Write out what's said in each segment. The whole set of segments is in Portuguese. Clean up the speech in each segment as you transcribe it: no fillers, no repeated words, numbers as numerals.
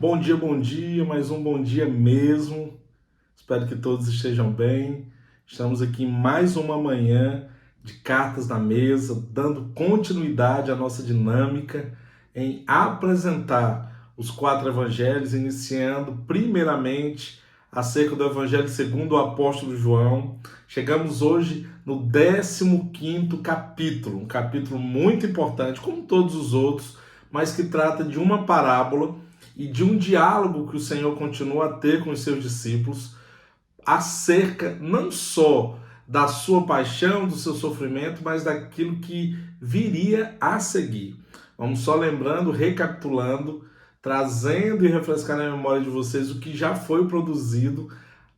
Bom dia, mais um bom dia mesmo. Espero que todos estejam bem. Estamos aqui em mais uma manhã de cartas na mesa, dando continuidade à nossa dinâmica em apresentar os quatro evangelhos, iniciando primeiramente acerca do evangelho segundo o apóstolo João. Chegamos hoje no 15º capítulo, um capítulo muito importante, como todos os outros, mas que trata de uma parábola e de um diálogo que o Senhor continua a ter com os seus discípulos acerca não só da sua paixão, do seu sofrimento, mas daquilo que viria a seguir. Vamos só lembrando, recapitulando, trazendo e refrescando na memória de vocês o que já foi produzido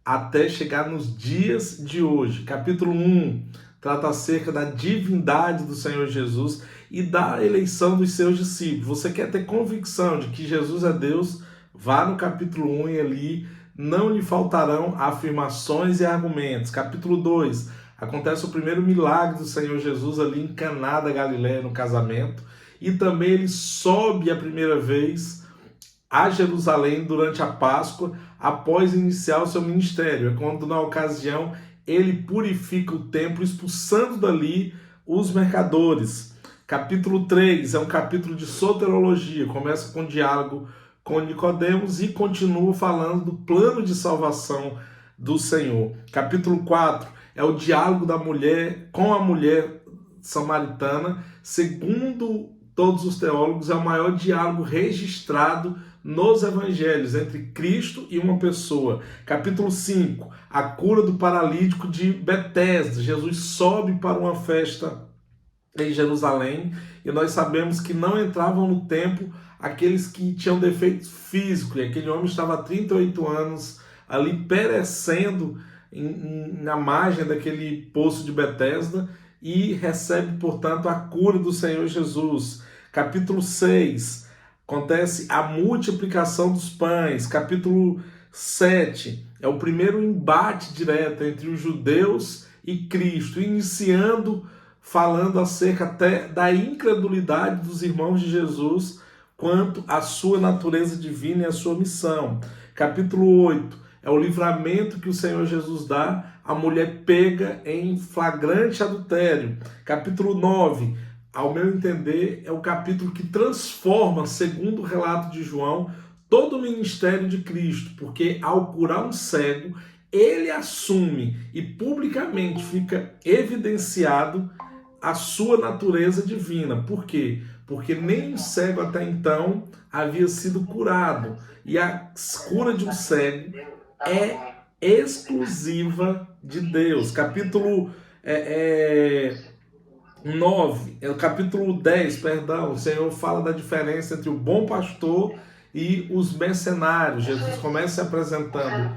até chegar nos dias de hoje. Capítulo 1 trata acerca da divindade do Senhor Jesus e da eleição dos seus discípulos. Você quer ter convicção de que Jesus é Deus? Vá no capítulo 1 e ali não lhe faltarão afirmações e argumentos. Capítulo 2, acontece o primeiro milagre do Senhor Jesus ali em Caná da Galileia, no casamento, e também ele sobe a primeira vez a Jerusalém durante a Páscoa, após iniciar o seu ministério. É quando, na ocasião, ele purifica o templo, expulsando dali os mercadores. Capítulo 3 é um capítulo de soterologia, começa com um diálogo com Nicodemos e continua falando do plano de salvação do Senhor. Capítulo 4 é o diálogo da mulher com a mulher samaritana. Segundo todos os teólogos, é o maior diálogo registrado nos evangelhos entre Cristo e uma pessoa. Capítulo 5, a cura do paralítico de Betesda. Jesus sobe para uma festa em Jerusalém e nós sabemos que não entravam no templo aqueles que tinham defeitos físicos, e aquele homem estava há 38 anos ali perecendo na margem daquele poço de Betesda e recebe, portanto, a cura do Senhor Jesus. Capítulo 6, acontece a multiplicação dos pães. Capítulo 7, é o primeiro embate direto entre os judeus e Cristo, iniciando falando acerca até da incredulidade dos irmãos de Jesus quanto à sua natureza divina e à sua missão. Capítulo 8 é o livramento que o Senhor Jesus dá à mulher pega em flagrante adultério. Capítulo 9, ao meu entender, é o capítulo que transforma, segundo o relato de João, todo o ministério de Cristo, porque ao curar um cego, ele assume e publicamente fica evidenciado a sua natureza divina. Por quê? Porque nem um cego até então havia sido curado. E a cura de um cego é exclusiva de Deus. Capítulo 9, capítulo 10, perdão, o Senhor fala da diferença entre o bom pastor e os mercenários. Jesus começa se apresentando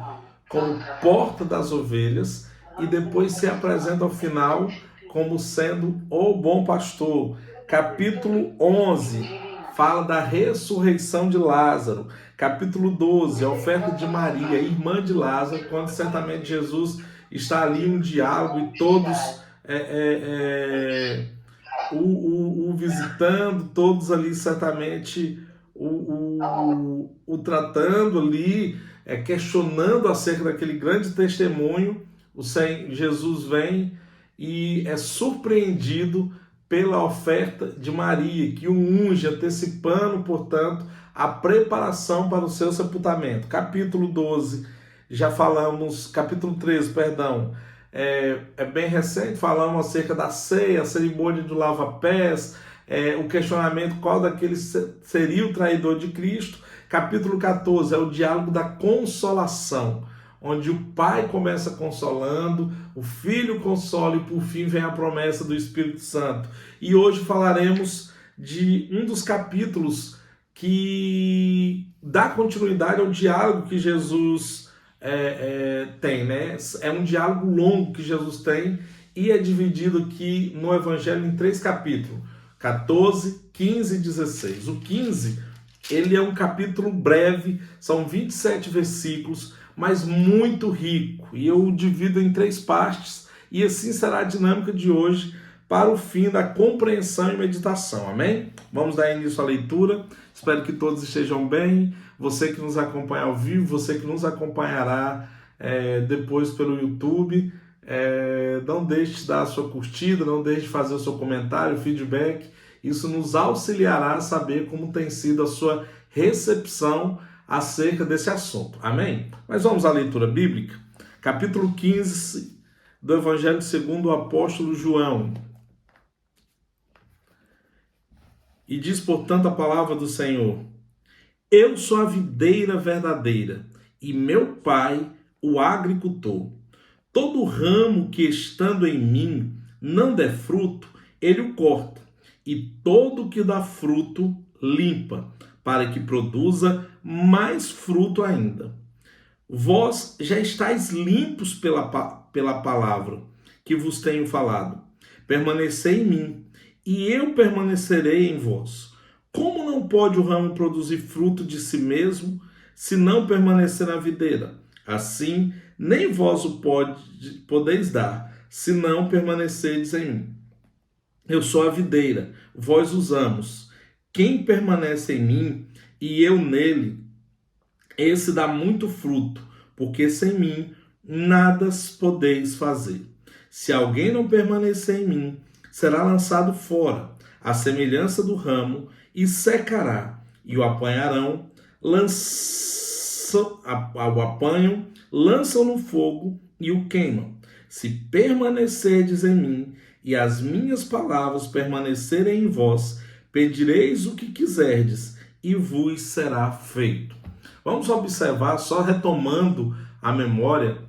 como porta das ovelhas e depois se apresenta ao final como sendo o bom pastor. Capítulo 11 fala da ressurreição de Lázaro. Capítulo 12, a oferta de Maria, irmã de Lázaro, quando certamente Jesus está ali em um diálogo e todos o visitando, todos ali certamente o tratando ali, questionando acerca daquele grande testemunho. Jesus vem e é surpreendido pela oferta de Maria, que o unge, antecipando, portanto, a preparação para o seu sepultamento. Capítulo 12, já falamos, capítulo 13, perdão, é bem recente, falamos acerca da ceia, a cerimônia do lava-pés, o questionamento qual daqueles seria o traidor de Cristo. Capítulo 14 é o diálogo da consolação, onde o pai começa consolando, o filho consola e por fim vem a promessa do Espírito Santo. E hoje falaremos de um dos capítulos que dá continuidade ao diálogo que Jesus tem, né? É um diálogo longo que Jesus tem e é dividido aqui no Evangelho em 3 capítulos, 14, 15 e 16. O 15, ele é um capítulo breve, são 27 versículos, mas muito rico. E eu divido em 3 partes, e assim será a dinâmica de hoje para o fim da compreensão e meditação. Amém? Vamos dar início à leitura. Espero que todos estejam bem. Você que nos acompanha ao vivo, você que nos acompanhará depois pelo YouTube. Não deixe de dar a sua curtida, não deixe de fazer o seu comentário, feedback. Isso nos auxiliará a saber como tem sido a sua recepção acerca desse assunto. Amém? Mas vamos à leitura bíblica. Capítulo 15 do Evangelho segundo o apóstolo João. E diz, portanto, a palavra do Senhor: Eu sou a videira verdadeira, e meu Pai o agricultor. Todo ramo que estando em mim não der fruto, ele o corta, e todo que dá fruto limpa, para que produza mais fruto ainda. Vós já estáis limpos pela palavra que vos tenho falado. Permanecei em mim, e eu permanecerei em vós. Como não pode o ramo produzir fruto de si mesmo, se não permanecer na videira? Assim, nem vós o podeis dar, se não permanecerdes em mim. Eu sou a videira, vós os ramos. Quem permanece em mim e eu nele, esse dá muito fruto, porque sem mim nada podeis fazer. Se alguém não permanecer em mim, será lançado fora, à semelhança do ramo, e secará, e o apanharão, lançam no fogo e o queimam. Se permanecerdes em mim, e as minhas palavras permanecerem em vós, pedireis o que quiserdes, e vos será feito. Vamos observar, só retomando a memória,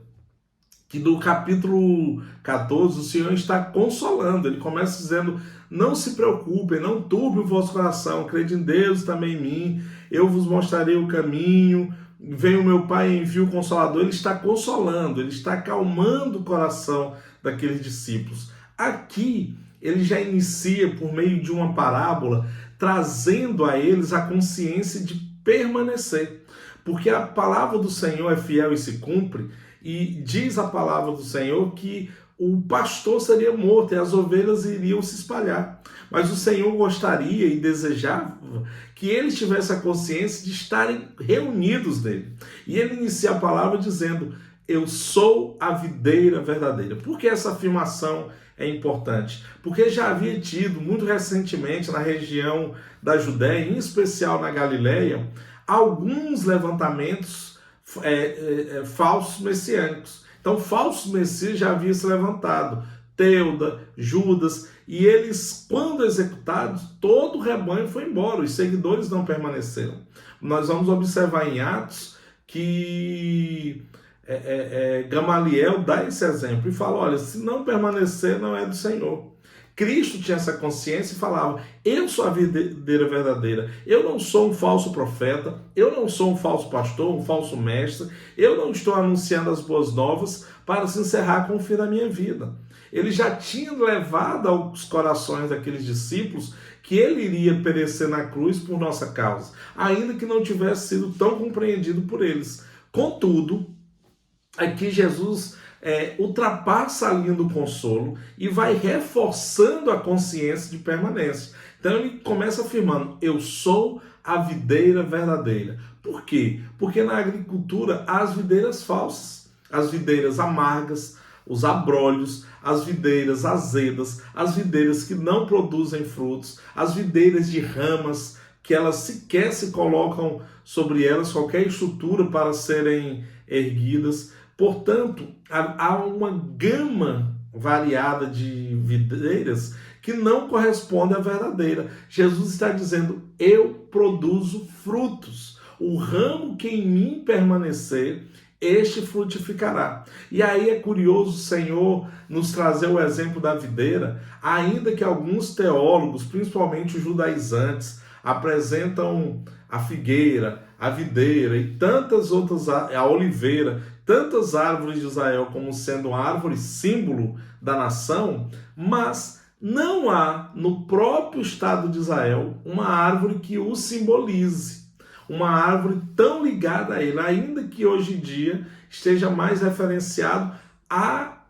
que do capítulo 14 o Senhor está consolando. Ele começa dizendo: não se preocupem, não turbe o vosso coração, crede em Deus, também em mim, eu vos mostrarei o caminho, vem o meu Pai e envia o Consolador. Ele está consolando, ele está acalmando o coração daqueles discípulos. Aqui ele já inicia por meio de uma parábola, trazendo a eles a consciência de permanecer, porque a palavra do Senhor é fiel e se cumpre. E diz a palavra do Senhor que o pastor seria morto e as ovelhas iriam se espalhar. Mas o Senhor gostaria e desejava que eles tivessem a consciência de estarem reunidos nele. E ele inicia a palavra dizendo: eu sou a videira verdadeira. Por que essa afirmação é importante? Porque já havia tido, muito recentemente, na região da Judéia, em especial na Galileia, alguns levantamentos falsos messiânicos. Então, falsos messias já haviam se levantado, Teuda, Judas, e eles, quando executados, todo o rebanho foi embora, os seguidores não permaneceram. Nós vamos observar em Atos que Gamaliel dá esse exemplo e fala: olha, se não permanecer, não é do Senhor. Cristo tinha essa consciência e falava: eu sou a videira verdadeira, eu não sou um falso profeta, eu não sou um falso pastor, um falso mestre, eu não estou anunciando as boas novas para se encerrar com o fim da minha vida. Ele já tinha levado aos corações daqueles discípulos que ele iria perecer na cruz por nossa causa, ainda que não tivesse sido tão compreendido por eles. Contudo, aqui Jesus ultrapassa a linha do consolo e vai reforçando a consciência de permanência. Então ele começa afirmando: eu sou a videira verdadeira. Por quê? Porque na agricultura há as videiras falsas, as videiras amargas, os abrolhos, as videiras azedas, as videiras que não produzem frutos, as videiras de ramas, que elas sequer se colocam sobre elas qualquer estrutura para serem erguidas. Portanto, há uma gama variada de videiras que não corresponde à verdadeira. Jesus está dizendo: eu produzo frutos. O ramo que em mim permanecer, este frutificará. E aí é curioso o Senhor nos trazer o exemplo da videira, ainda que alguns teólogos, principalmente os judaizantes, apresentam a figueira, a videira e tantas outras, a oliveira, tantas árvores de Israel como sendo uma árvore símbolo da nação, mas não há no próprio estado de Israel uma árvore que o simbolize, uma árvore tão ligada a ele, ainda que hoje em dia esteja mais referenciado a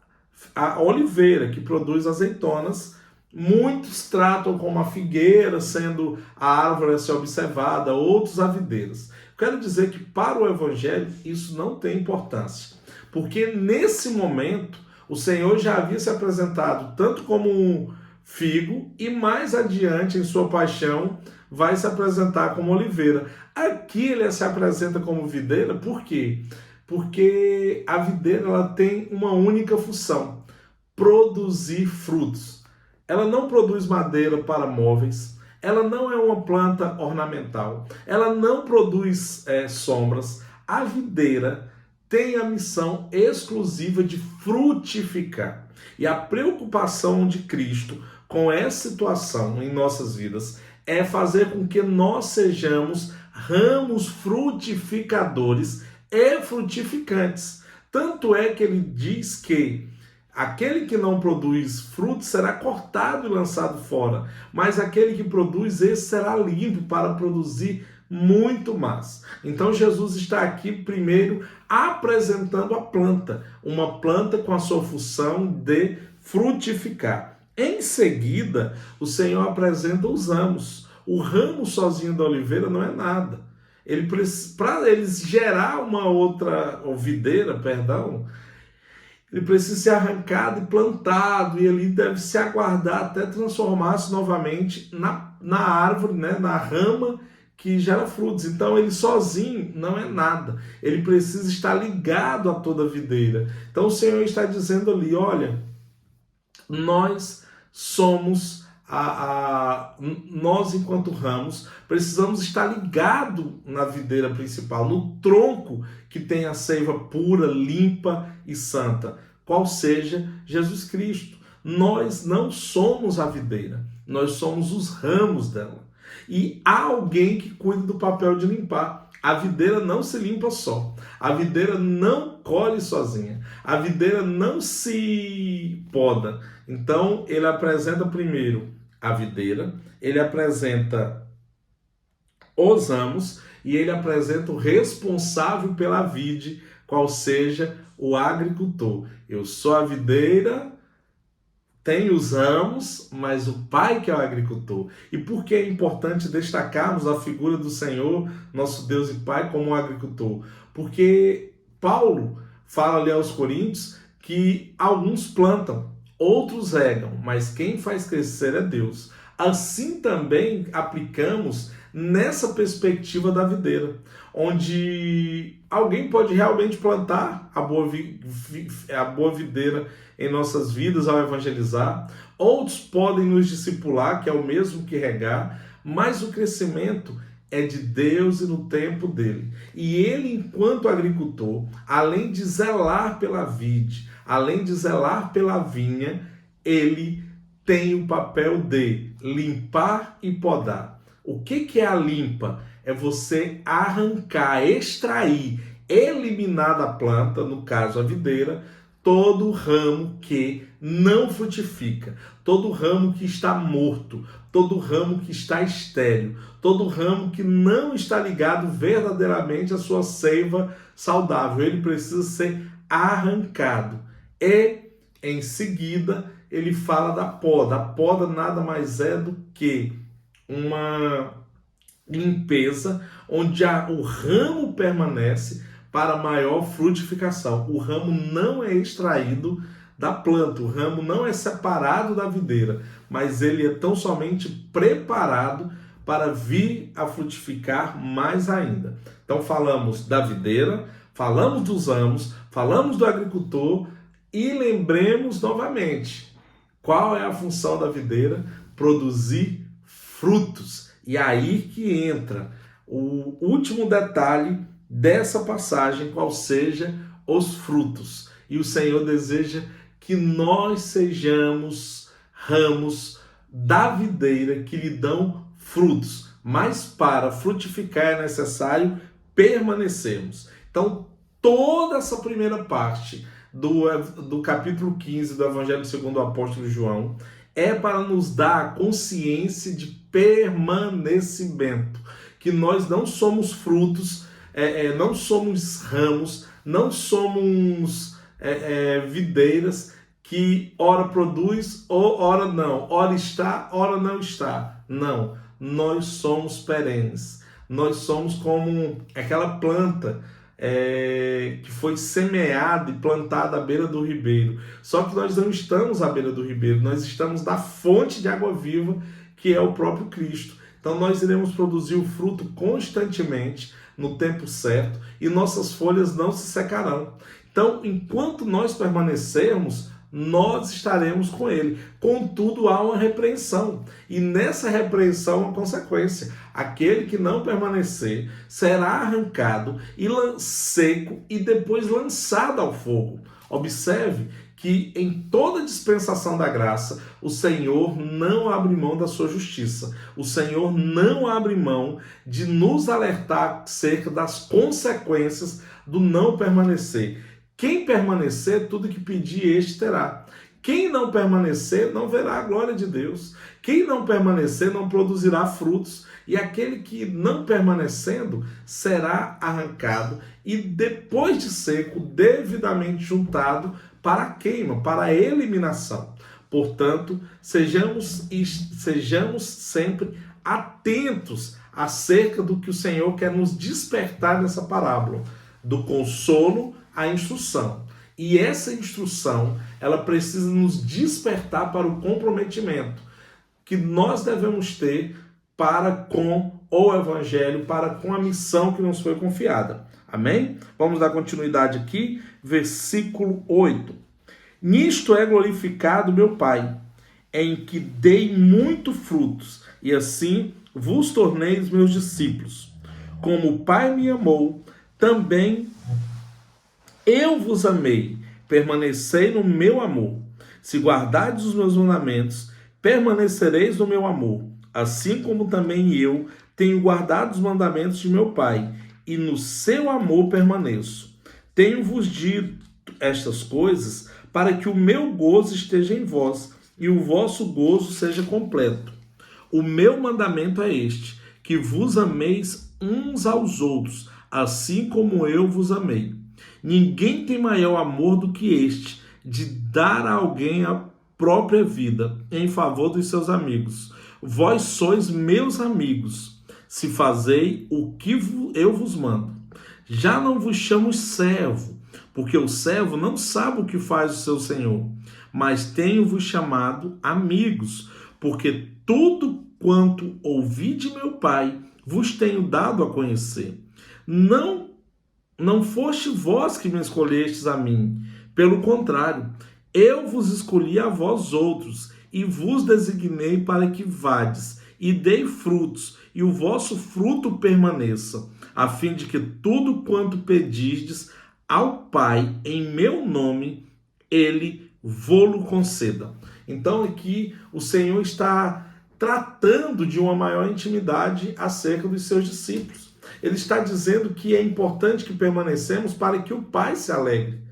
oliveira, que produz azeitonas, Muitos tratam como a figueira sendo a árvore a ser observada, outros a videiras. Quero dizer que para o Evangelho isso não tem importância, porque nesse momento o Senhor já havia se apresentado tanto como um figo e mais adiante em sua paixão vai se apresentar como oliveira. Aqui ele se apresenta como videira, por quê? Porque a videira ela tem uma única função: produzir frutos. Ela não produz madeira para móveis, ela não é uma planta ornamental, ela não produz sombras. A videira tem a missão exclusiva de frutificar. E a preocupação de Cristo com essa situação em nossas vidas é fazer com que nós sejamos ramos frutificadores e frutificantes. Tanto é que ele diz que aquele que não produz fruto será cortado e lançado fora, mas aquele que produz, esse será limpo para produzir muito mais. Então Jesus está aqui primeiro apresentando a planta, uma planta com a sua função de frutificar. Em seguida, o Senhor apresenta os ramos. O ramo sozinho da oliveira não é nada. Para eles gerar uma outra videira, ele precisa ser arrancado e plantado, e ele deve se aguardar até transformar-se novamente na árvore, né, na rama que gera frutos. Então ele sozinho não é nada, ele precisa estar ligado a toda a videira. Então o Senhor está dizendo ali, olha, nós somos nós enquanto ramos precisamos estar ligados na videira principal, no tronco que tem a seiva pura, limpa e santa, qual seja Jesus Cristo. Nós não somos a videira, nós somos os ramos dela. E há alguém que cuida do papel de limpar. A videira não se limpa só. A videira não colhe sozinha. A videira não se poda. Então, ele apresenta primeiro a videira, ele apresenta os ramos e ele apresenta o responsável pela vide, qual seja o agricultor. Eu sou a videira, tenho os ramos, mas o Pai que é o agricultor. E por que é importante destacarmos a figura do Senhor, nosso Deus e Pai, como um agricultor? Porque Paulo fala ali aos Coríntios que alguns plantam, outros regam, mas quem faz crescer é Deus. Assim também aplicamos nessa perspectiva da videira, onde alguém pode realmente plantar a boa videira em nossas vidas ao evangelizar, outros podem nos discipular, que é o mesmo que regar, mas o crescimento é de Deus e no tempo dele. E ele, enquanto agricultor, além de zelar pela vide, além de zelar pela vinha, ele tem o papel de limpar e podar. O que é a limpa? É você arrancar, extrair, eliminar da planta, no caso a videira, todo ramo que não frutifica, todo ramo que está morto, todo ramo que está estéril, todo ramo que não está ligado verdadeiramente à sua seiva saudável. Ele precisa ser arrancado. E, em seguida, ele fala da poda. A poda nada mais é do que uma limpeza onde o ramo permanece para maior frutificação. O ramo não é extraído da planta, o ramo não é separado da videira, mas ele é tão somente preparado para vir a frutificar mais ainda. Então falamos da videira, falamos dos ramos, falamos do agricultor e lembremos novamente, qual é a função da videira? Produzir frutos. E aí que entra o último detalhe dessa passagem, qual seja os frutos. E o Senhor deseja que nós sejamos ramos da videira que lhe dão frutos. Mas para frutificar é necessário permanecermos. Então, toda essa primeira parte do capítulo 15 do Evangelho segundo o apóstolo João é para nos dar a consciência de permanecimento. Que nós não somos frutos, não somos ramos, não somos videiras que ora produz ou ora não, ora está, ora não está. Não, nós somos perenes. Nós somos como aquela planta que foi semeada e plantada à beira do ribeiro. Só que nós não estamos à beira do ribeiro, nós estamos na fonte de água viva, que é o próprio Cristo. Então nós iremos produzir o fruto constantemente, no tempo certo, e nossas folhas não se secarão. Então, enquanto nós permanecermos, nós estaremos com ele. Contudo, há uma repreensão. E nessa repreensão, uma consequência. Aquele que não permanecer será arrancado e seco e depois lançado ao fogo. Observe que em toda dispensação da graça, o Senhor não abre mão da sua justiça. O Senhor não abre mão de nos alertar acerca das consequências do não permanecer. Quem permanecer, tudo que pedir, este terá. Quem não permanecer, não verá a glória de Deus. Quem não permanecer, não produzirá frutos. E aquele que não permanecendo, será arrancado e depois de seco, devidamente juntado para a queima, para a eliminação. Portanto, sejamos sempre atentos acerca do que o Senhor quer nos despertar nessa parábola, do consolo à instrução. E essa instrução, ela precisa nos despertar para o comprometimento que nós devemos ter para com o Evangelho, para com a missão que nos foi confiada. Amém? Vamos dar continuidade aqui, versículo 8. Nisto é glorificado meu Pai, em que dei muito frutos, e assim vos torneis meus discípulos. Como o Pai me amou, também eu vos amei, permanecei no meu amor. Se guardardes os meus mandamentos, permanecereis no meu amor, assim como também eu tenho guardado os mandamentos de meu Pai, e no seu amor permaneço. Tenho-vos dito estas coisas para que o meu gozo esteja em vós, e o vosso gozo seja completo. O meu mandamento é este, que vos ameis uns aos outros, assim como eu vos amei. Ninguém tem maior amor do que este, de dar a alguém a própria vida em favor dos seus amigos. Vós sois meus amigos, se fazei o que eu vos mando. Já não vos chamo servo, porque o servo não sabe o que faz o seu senhor, mas tenho-vos chamado amigos, porque tudo quanto ouvi de meu Pai vos tenho dado a conhecer. Não foste vós que me escolhestes a mim, pelo contrário, eu vos escolhi a vós outros, e vos designei para que vades, e dei frutos, e o vosso fruto permaneça, a fim de que tudo quanto pedirdes ao Pai em meu nome, ele vô-lo conceda. Então aqui o Senhor está tratando de uma maior intimidade acerca dos seus discípulos. Ele está dizendo que é importante que permanecemos para que o Pai se alegre.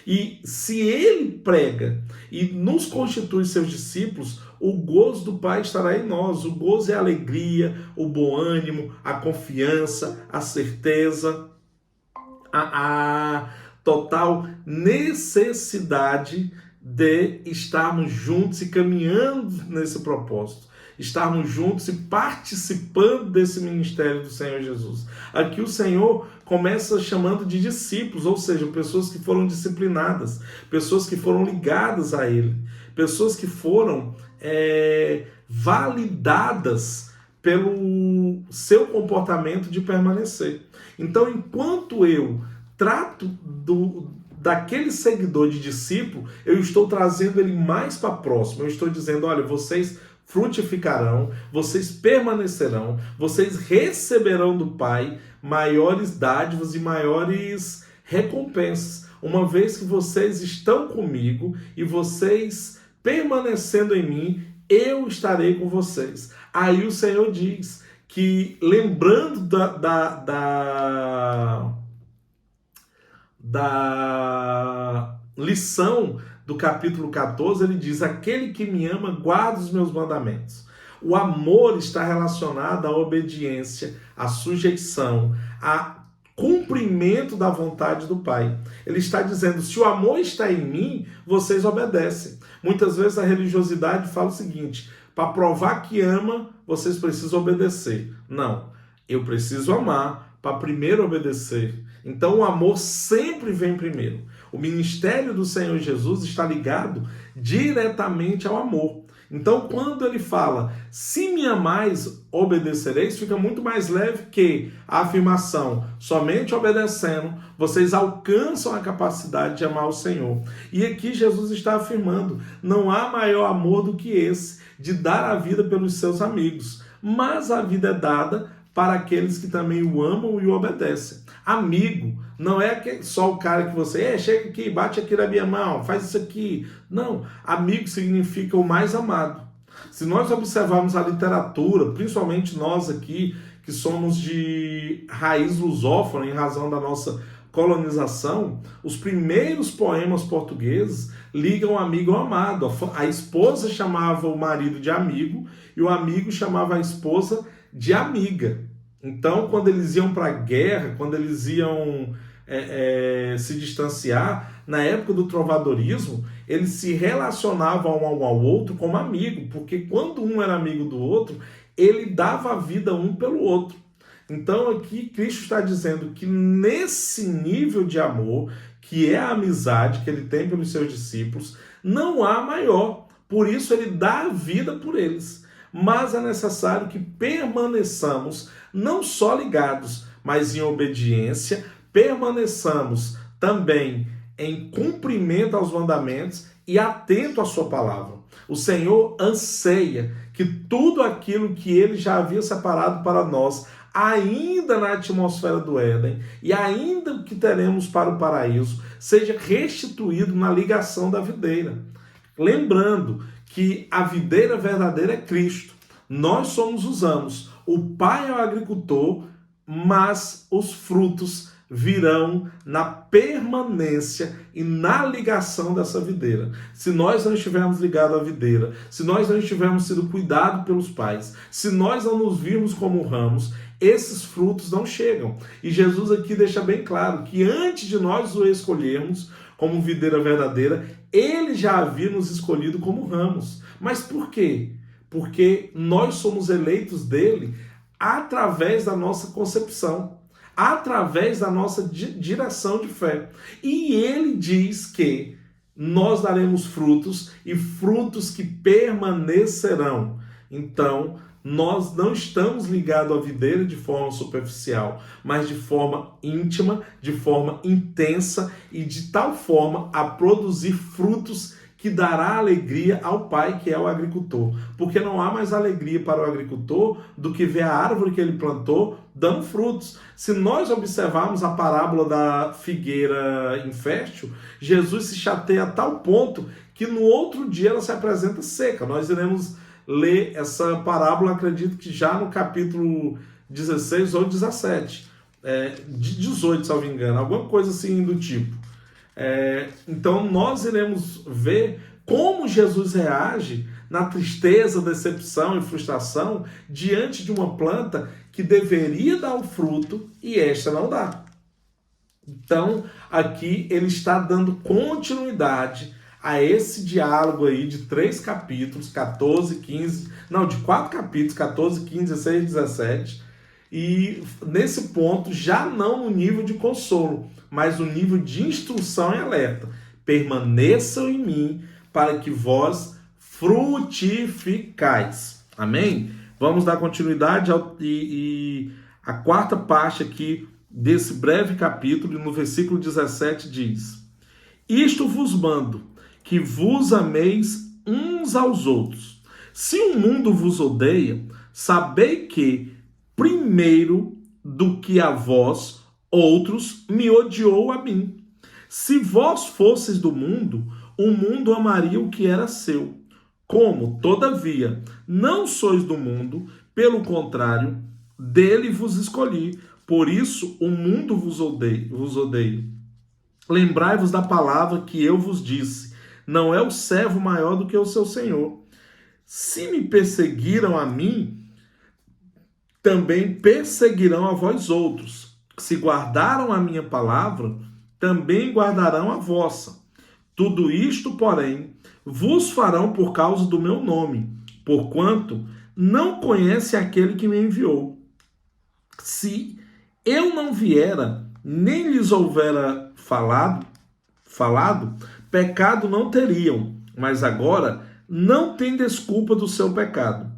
E se ele prega e nos constitui seus discípulos, o gozo do Pai estará em nós. O gozo é a alegria, o bom ânimo, a confiança, a certeza, a total necessidade de estarmos juntos e caminhando nesse propósito. Estarmos juntos e participando desse ministério do Senhor Jesus. Aqui o Senhor começa chamando de discípulos, ou seja, pessoas que foram disciplinadas, pessoas que foram ligadas a Ele, pessoas que foram validadas pelo seu comportamento de permanecer. Então, enquanto eu trato daquele seguidor de discípulo, eu estou trazendo ele mais para próximo. Eu estou dizendo, olha, vocês frutificarão, vocês permanecerão, vocês receberão do Pai maiores dádivas e maiores recompensas, uma vez que vocês estão comigo e vocês permanecendo em mim, eu estarei com vocês. Aí o Senhor diz que, lembrando da lição do capítulo 14, ele diz, aquele que me ama guarda os meus mandamentos. O amor está relacionado à obediência, à sujeição, a cumprimento da vontade do Pai. Ele está dizendo, se o amor está em mim, vocês obedecem. Muitas vezes a religiosidade fala o seguinte, para provar que ama, vocês precisam obedecer. Não, eu preciso amar para primeiro obedecer. Então o amor sempre vem primeiro. O ministério do Senhor Jesus está ligado diretamente ao amor. Então, quando ele fala, se me amais, obedecereis, fica muito mais leve que a afirmação, somente obedecendo, vocês alcançam a capacidade de amar o Senhor. E aqui Jesus está afirmando, não há maior amor do que esse, de dar a vida pelos seus amigos. Mas a vida é dada para aqueles que também o amam e o obedecem. Amigo não é só o cara que você, chega aqui, bate aqui na minha mão, faz isso aqui. Não, amigo significa o mais amado. Se nós observarmos a literatura, principalmente nós aqui, que somos de raiz lusófona, em razão da nossa colonização, os primeiros poemas portugueses ligam amigo ao amado. A esposa chamava o marido de amigo e o amigo chamava a esposa de amiga. Então, quando eles iam para a guerra, quando eles iam se distanciar, na época do trovadorismo, eles se relacionavam um ao outro como amigo, porque quando um era amigo do outro, ele dava a vida um pelo outro. Então, aqui, Cristo está dizendo que nesse nível de amor, que é a amizade que ele tem pelos seus discípulos, não há maior. Por isso, ele dá a vida por eles. Mas é necessário que permaneçamos não só ligados, mas em obediência, permaneçamos também em cumprimento aos mandamentos e atento à sua palavra. O Senhor anseia que tudo aquilo que ele já havia separado para nós, ainda na atmosfera do Éden, e ainda o que teremos para o paraíso, seja restituído na ligação da videira. Lembrando que a videira verdadeira é Cristo. Nós somos os ramos. O Pai é o agricultor, mas os frutos virão na permanência e na ligação dessa videira. Se nós não estivermos ligados à videira, se nós não estivermos sido cuidados pelos pais, se nós não nos virmos como ramos, esses frutos não chegam. E Jesus aqui deixa bem claro que antes de nós o escolhermos como videira verdadeira, ele já havia nos escolhido como ramos. Mas por quê? Porque nós somos eleitos dele através da nossa concepção, através da nossa direção de fé. E ele diz que nós daremos frutos e frutos que permanecerão. Então, nós não estamos ligados à videira de forma superficial, mas de forma íntima, de forma intensa e de tal forma a produzir frutos que dará alegria ao Pai, que é o agricultor. Porque não há mais alegria para o agricultor do que ver a árvore que ele plantou dando frutos. Se nós observarmos a parábola da figueira infértil, Jesus se chateia a tal ponto que no outro dia ela se apresenta seca. Nós iremos ler essa parábola, acredito que já no capítulo 16 ou 17, de 18, se eu não me engano, alguma coisa assim do tipo. Então nós iremos ver como Jesus reage na tristeza, decepção e frustração diante de uma planta que deveria dar o fruto e esta não dá. Então aqui ele está dando continuidade a esse diálogo aí de 3 capítulos, 4 capítulos, 14, 15, 16, 17, e nesse ponto já não no nível de consolo, mas no nível de instrução e alerta. Permaneçam em mim para que vós frutificais. Amém? Vamos dar continuidade e a quarta parte aqui desse breve capítulo, no versículo 17 diz: Isto vos mando, que vos ameis uns aos outros. Se o mundo vos odeia, sabei que, primeiro do que a vós, outros me odiou a mim. Se vós fosseis do mundo, o mundo amaria o que era seu. Como, todavia, não sois do mundo, pelo contrário, dele vos escolhi. Por isso o mundo vos odeia. Lembrai-vos da palavra que eu vos disse: não é o servo maior do que o seu senhor. Se me perseguiram a mim, também perseguirão a vós outros. se guardaram a minha palavra, também guardarão a vossa. Tudo isto, porém, vos farão por causa do meu nome, porquanto não conhece aquele que me enviou. Se eu não viera, nem lhes houvera falado, pecado não teriam, mas agora não tem desculpa do seu pecado.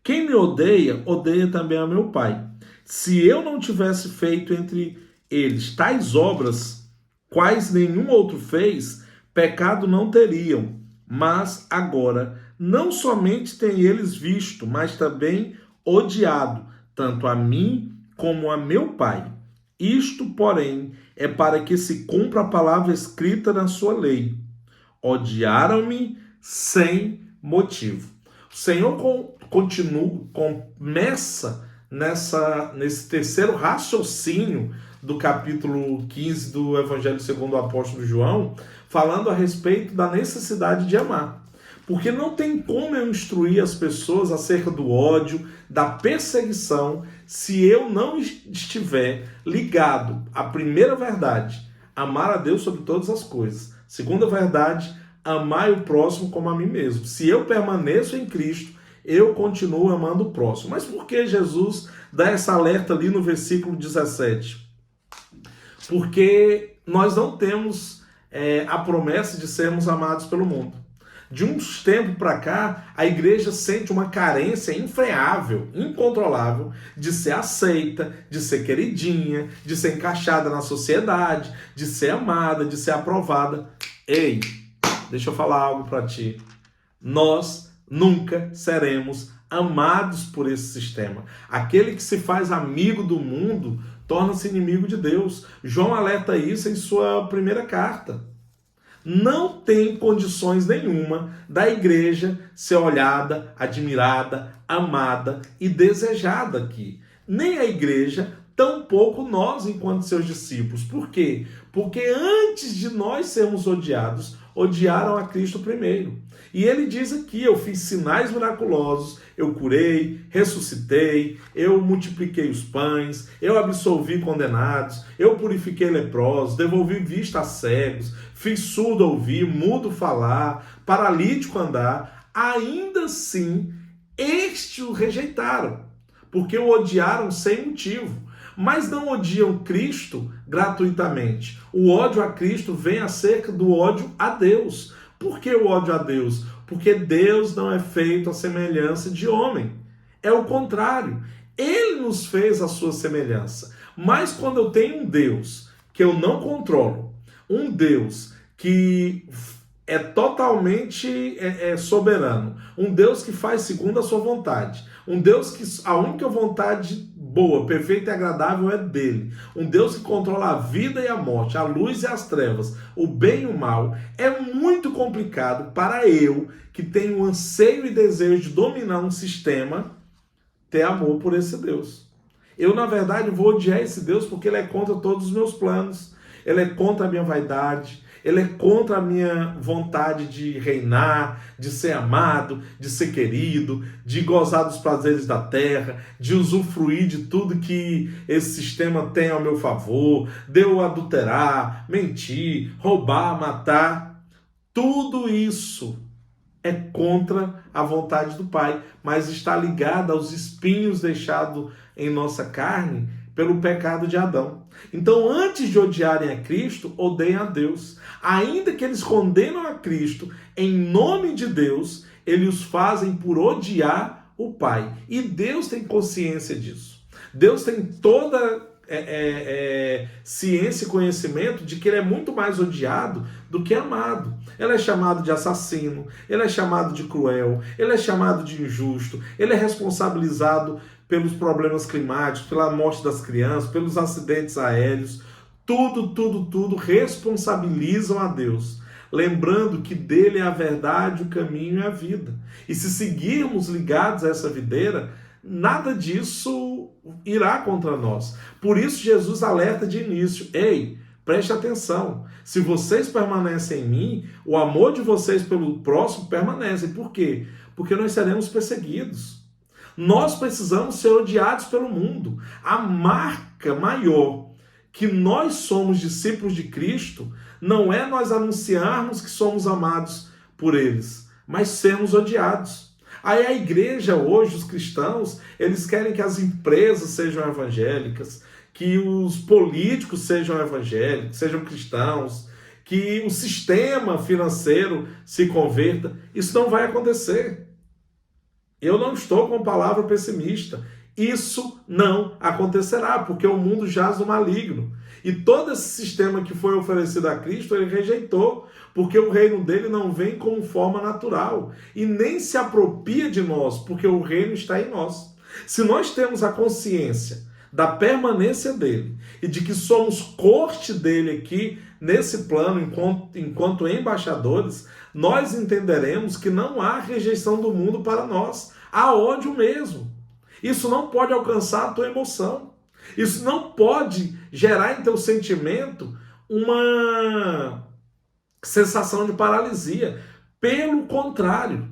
Quem me odeia, odeia também a meu Pai. Se eu não tivesse feito entre eles tais obras, quais nenhum outro fez, pecado não teriam. Mas agora, não somente têm eles visto, mas também odiado, tanto a mim como a meu Pai. Isto, porém, é para que se cumpra a palavra escrita na sua lei. Odiaram-me sem motivo. O Senhor começa nesse terceiro raciocínio do capítulo 15 do Evangelho segundo o apóstolo João, falando a respeito da necessidade de amar. Porque não tem como eu instruir as pessoas acerca do ódio, da perseguição, se eu não estiver ligado à primeira verdade, amar a Deus sobre todas as coisas. Segunda verdade, amar o próximo como a mim mesmo. Se eu permaneço em Cristo, eu continuo amando o próximo. Mas por que Jesus dá essa alerta ali no versículo 17? Porque nós não temos a promessa de sermos amados pelo mundo. De uns tempos para cá, a igreja sente uma carência infreável, incontrolável, de ser aceita, de ser queridinha, de ser encaixada na sociedade, de ser amada, de ser aprovada. Ei, deixa eu falar algo para ti. Nós nunca seremos amados por esse sistema. Aquele que se faz amigo do mundo torna-se inimigo de Deus. João alerta isso em sua primeira carta. Não tem condições nenhuma da igreja ser olhada, admirada, amada e desejada aqui. Nem a igreja, tampouco nós enquanto seus discípulos. Por quê? Porque antes de nós sermos odiados, odiaram a Cristo primeiro. E ele diz aqui, eu fiz sinais miraculosos, eu curei, ressuscitei, eu multipliquei os pães, eu absolvi condenados, eu purifiquei leprosos, devolvi vista a cegos, fiz surdo ouvir, mudo falar, paralítico andar. Ainda assim, estes o rejeitaram, porque o odiaram sem motivo. Mas não odiam Cristo gratuitamente. O ódio a Cristo vem acerca do ódio a Deus. Por que o ódio a Deus? Porque Deus não é feito à semelhança de homem. É o contrário. Ele nos fez a sua semelhança. Mas quando eu tenho um Deus que eu não controlo, um Deus que é totalmente soberano, um Deus que faz segundo a sua vontade, um Deus que a única vontade boa, perfeita e agradável é dele, um Deus que controla a vida e a morte, a luz e as trevas, o bem e o mal, é muito complicado para eu, que tenho anseio e desejo de dominar um sistema, ter amor por esse Deus. Eu, na verdade, vou odiar esse Deus porque ele é contra todos os meus planos, ele é contra a minha vaidade, ele é contra a minha vontade de reinar, de ser amado, de ser querido, de gozar dos prazeres da terra, de usufruir de tudo que esse sistema tem ao meu favor, de eu adulterar, mentir, roubar, matar. Tudo isso é contra a vontade do Pai, mas está ligado aos espinhos deixados em nossa carne pelo pecado de Adão. Então, antes de odiarem a Cristo, odeiam a Deus. Ainda que eles condenam a Cristo em nome de Deus, eles os fazem por odiar o Pai. E Deus tem consciência disso. Deus tem toda ciência e conhecimento de que ele é muito mais odiado do que amado. Ele é chamado de assassino, ele é chamado de cruel, ele é chamado de injusto, ele é responsabilizado pelos problemas climáticos, pela morte das crianças, pelos acidentes aéreos. Tudo responsabilizam a Deus. Lembrando que dele é a verdade, o caminho e a vida. E se seguirmos ligados a essa videira, nada disso irá contra nós. Por isso Jesus alerta de início: ei, preste atenção, se vocês permanecem em mim, o amor de vocês pelo próximo permanece. Por quê? Porque nós seremos perseguidos. Nós precisamos ser odiados pelo mundo. A marca maior que nós somos discípulos de Cristo não é nós anunciarmos que somos amados por eles, mas sermos odiados. Aí a igreja hoje, os cristãos, eles querem que as empresas sejam evangélicas, que os políticos sejam evangélicos, sejam cristãos, que o sistema financeiro se converta. Isso não vai acontecer. Eu não estou com palavra pessimista. Isso não acontecerá, porque o mundo jaz no maligno. E todo esse sistema que foi oferecido a Cristo, ele rejeitou, porque o reino dele não vem como forma natural e nem se apropria de nós, porque o reino está em nós. Se nós temos a consciência da permanência dele e de que somos corte dele aqui nesse plano enquanto embaixadores, nós entenderemos que não há rejeição do mundo para nós, há ódio mesmo. Isso não pode alcançar a tua emoção. Isso não pode gerar em teu sentimento uma sensação de paralisia. Pelo contrário,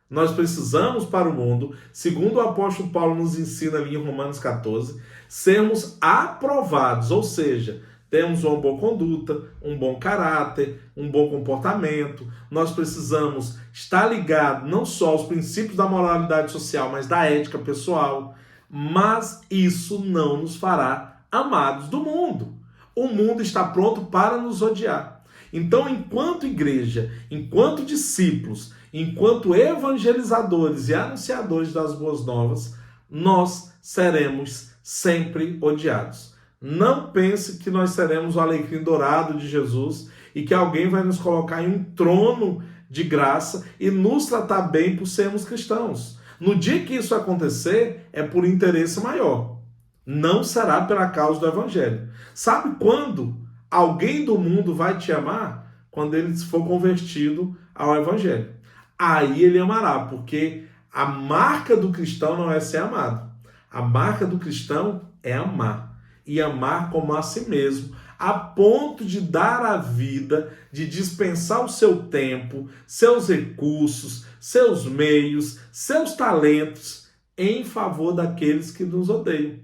nós precisamos para o mundo, segundo o apóstolo Paulo nos ensina ali em Romanos 14, sermos aprovados, ou seja, temos uma boa conduta, um bom caráter, um bom comportamento. Nós precisamos estar ligados não só aos princípios da moralidade social, mas da ética pessoal. Mas isso não nos fará amados do mundo. O mundo está pronto para nos odiar. Então, enquanto igreja, enquanto discípulos, enquanto evangelizadores e anunciadores das boas novas, nós seremos sempre odiados. Não pense que nós seremos o alecrim dourado de Jesus e que alguém vai nos colocar em um trono de graça e nos tratar bem por sermos cristãos. No dia que isso acontecer, é por interesse maior. Não será pela causa do evangelho. Sabe quando alguém do mundo vai te amar? Quando ele for convertido ao evangelho. Aí ele amará, porque a marca do cristão não é ser amado. A marca do cristão é amar. E amar como a si mesmo, a ponto de dar a vida, de dispensar o seu tempo, seus recursos, seus meios, seus talentos em favor daqueles que nos odeiam.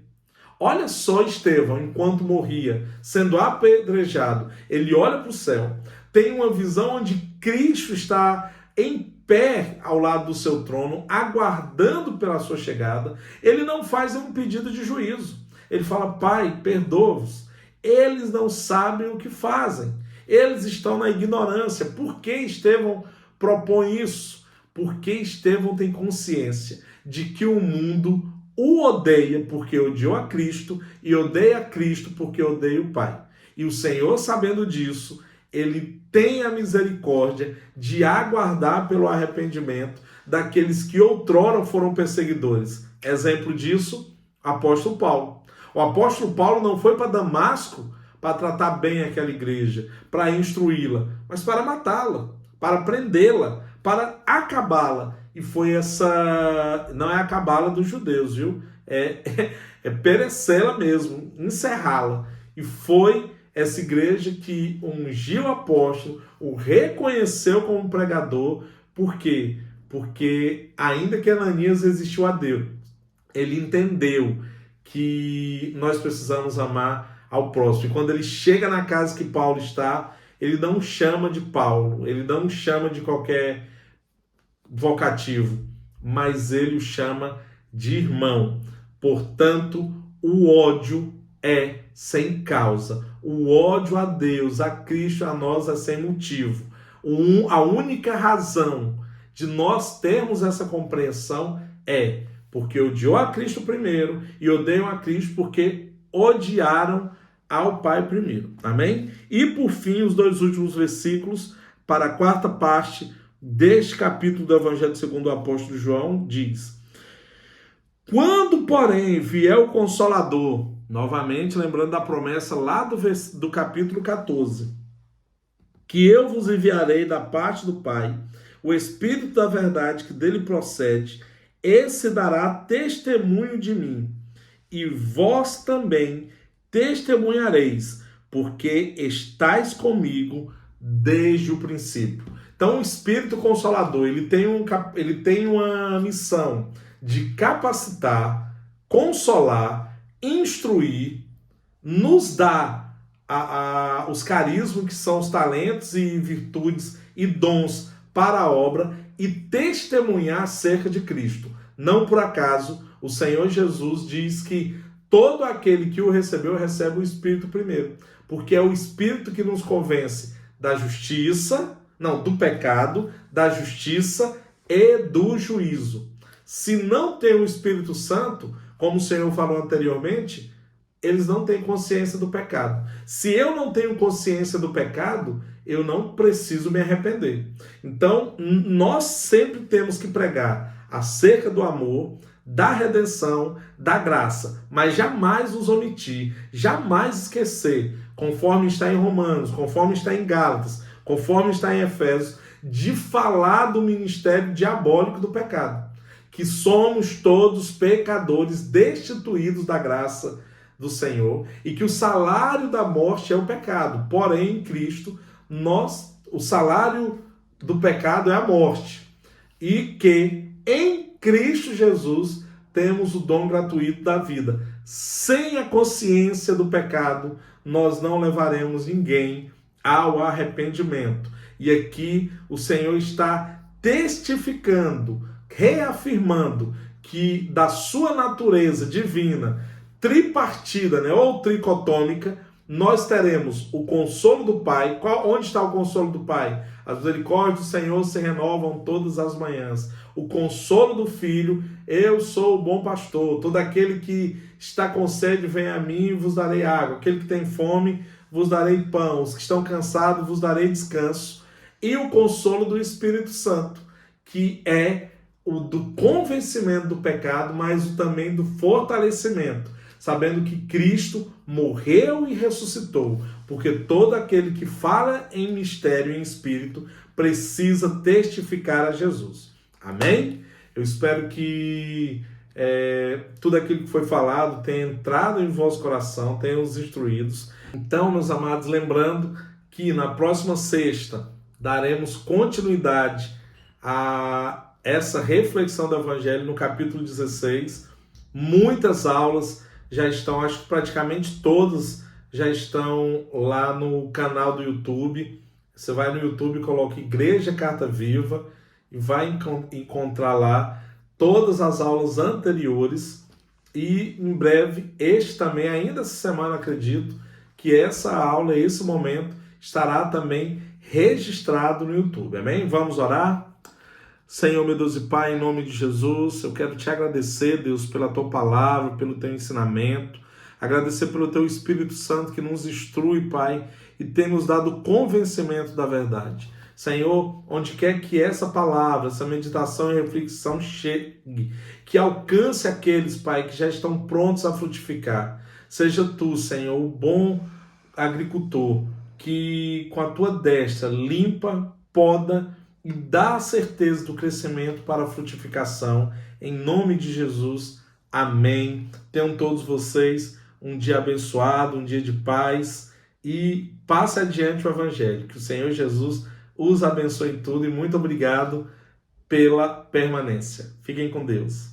Olha só Estevão, enquanto morria, sendo apedrejado, ele olha para o céu, tem uma visão onde Cristo está em pé ao lado do seu trono, aguardando pela sua chegada. Ele não faz um pedido de juízo. Ele fala: Pai, perdoa-os. Eles não sabem o que fazem. Eles estão na ignorância. Por que Estevão propõe isso? Porque Estevão tem consciência de que o mundo o odeia porque odiou a Cristo e odeia a Cristo porque odeia o Pai. E o Senhor, sabendo disso, ele tem a misericórdia de aguardar pelo arrependimento daqueles que outrora foram perseguidores. Exemplo disso, apóstolo Paulo. O apóstolo Paulo não foi para Damasco para tratar bem aquela igreja, para instruí-la, mas para matá-la, para prendê-la, para acabá-la. E foi essa... não é acabá-la dos judeus, viu? É perecê-la mesmo, encerrá-la. E foi essa igreja que ungiu o apóstolo, o reconheceu como pregador. Por quê? Porque ainda que Ananias resistiu a Deus, ele entendeu que nós precisamos amar ao próximo. E quando ele chega na casa que Paulo está, ele não chama de Paulo, ele não chama de qualquer vocativo, mas ele o chama de irmão. Portanto, o ódio é sem causa. O ódio a Deus, a Cristo, a nós é sem motivo. A única razão de nós termos essa compreensão é porque odiou a Cristo primeiro e odeiam a Cristo porque odiaram ao Pai primeiro. Amém? E por fim, os dois últimos versículos para a quarta parte deste capítulo do Evangelho segundo o apóstolo João, diz: quando, porém, vier o Consolador, novamente lembrando da promessa lá do capítulo 14, que eu vos enviarei da parte do Pai, o Espírito da verdade que dele procede, esse dará testemunho de mim, e vós também testemunhareis, porque estáis comigo desde o princípio. Então o Espírito Consolador, ele tem uma missão de capacitar, consolar, instruir, nos dá os carismas, que são os talentos e virtudes e dons para a obra, e testemunhar acerca de Cristo. Não por acaso, o Senhor Jesus diz que todo aquele que o recebeu, recebe o Espírito primeiro, porque é o Espírito que nos convence da justiça, não, do pecado, da justiça e do juízo. Se não tem o Espírito Santo, como o Senhor falou anteriormente, eles não têm consciência do pecado. Se eu não tenho consciência do pecado, eu não preciso me arrepender. Então, nós sempre temos que pregar acerca do amor, da redenção, da graça, mas jamais nos omitir, jamais esquecer, conforme está em Romanos, conforme está em Gálatas, conforme está em Efésios, de falar do ministério diabólico do pecado, que somos todos pecadores destituídos da graça do Senhor, e que o salário da morte é o pecado, porém em Cristo o salário do pecado é a morte, e que em Cristo Jesus temos o dom gratuito da vida. Sem a consciência do pecado, nós não levaremos ninguém ao arrependimento. E aqui o Senhor está testificando, reafirmando que da sua natureza divina, tripartida, ou tricotômica, nós teremos o consolo do Pai. Onde está o consolo do Pai? As misericórdias do Senhor se renovam todas as manhãs. O consolo do Filho: eu sou o bom pastor, todo aquele que está com sede, vem a mim e vos darei água. Aquele que tem fome, vos darei pão. Os que estão cansados, vos darei descanso. E o consolo do Espírito Santo, que é o do convencimento do pecado, mas também do fortalecimento, sabendo que Cristo morreu e ressuscitou, porque todo aquele que fala em mistério e em espírito precisa testificar a Jesus. Amém? Eu espero que tudo aquilo que foi falado tenha entrado em vosso coração, tenha os instruídos. Então, meus amados, lembrando que na próxima sexta daremos continuidade a essa reflexão do Evangelho no capítulo 16. Muitas aulas já estão, acho que praticamente todas já estão lá no canal do YouTube. Você vai no YouTube, coloca Igreja Carta Viva e vai encontrar lá todas as aulas anteriores. E em breve, este também, ainda essa semana, acredito, que essa aula, esse momento, estará também registrado no YouTube. Amém? Vamos orar? Senhor, meu Deus e Pai, em nome de Jesus, eu quero te agradecer, Deus, pela tua palavra, pelo teu ensinamento, agradecer pelo teu Espírito Santo que nos instrui, Pai, e tem nos dado convencimento da verdade. Senhor, onde quer que essa palavra, essa meditação e reflexão chegue, que alcance aqueles, Pai, que já estão prontos a frutificar. Seja tu, Senhor, o bom agricultor, que com a tua destra limpa, poda e dá a certeza do crescimento para a frutificação. Em nome de Jesus, amém. Tenham todos vocês um dia abençoado, um dia de paz, e passe adiante o Evangelho. Que o Senhor Jesus os abençoe em tudo, e muito obrigado pela permanência. Fiquem com Deus.